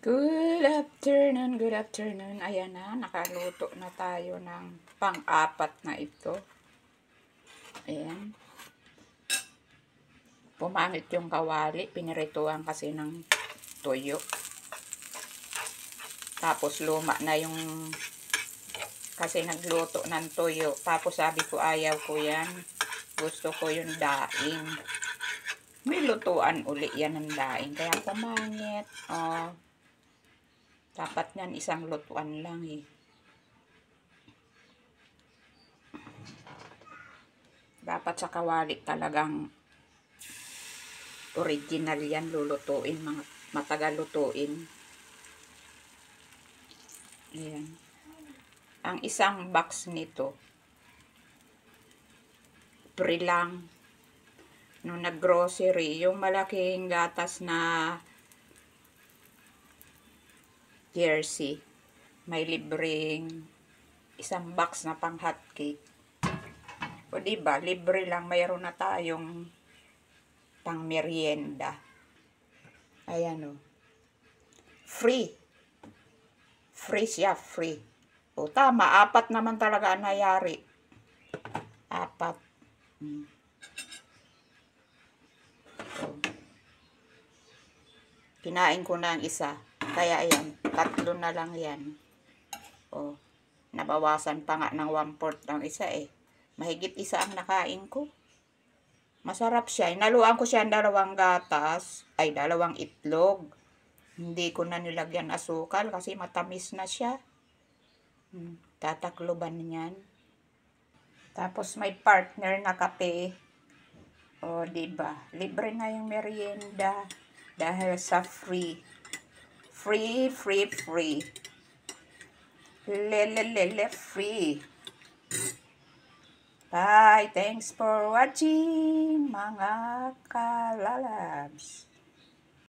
Good afternoon, good afternoon. Ayan na, nakaluto na tayo ng pang-apat na ito. Ayan. Pumangit yung kawali, pinirituan kasi ng tuyo. Tapos luma na yung, kasi nagluto ng tuyo. Tapos sabi ko ayaw ko yan. Gusto ko yung daing. May lutuan uli yan ng daing. Kaya pumangit. Oh. Dapat yan isang lutuan lang eh. Dapat sa kawali talagang original yan lulutuin, mga matagal lutuin. Ayan. Ang isang box nito, free lang. Nung nag-grocery, yung malaking gatas na jersey, may libreng isang box na pang hotcake. O diba, libre lang, mayroon na tayong pang merienda. Ayan o. Free. Free siya, free. O tama, 4 naman talaga ang nayari. 4. Kinain ko na ang isa. Kaya ayan, 3 na lang yan. O, nabawasan pa nga ng 1/4 ng isa eh. Mahigit isa ang nakain ko. Masarap siya. Inaluan ko siya ng 2 gatas. Ay, 2 itlog. Hindi ko na nilagyan asukal kasi matamis na siya. Tatakloban niyan. Tapos may partner na kape. O, diba? Libre na yung merienda. Dahil sa free. Free, free, free. Lelelele, free. Bye. Thanks for watching, mga kalalabs.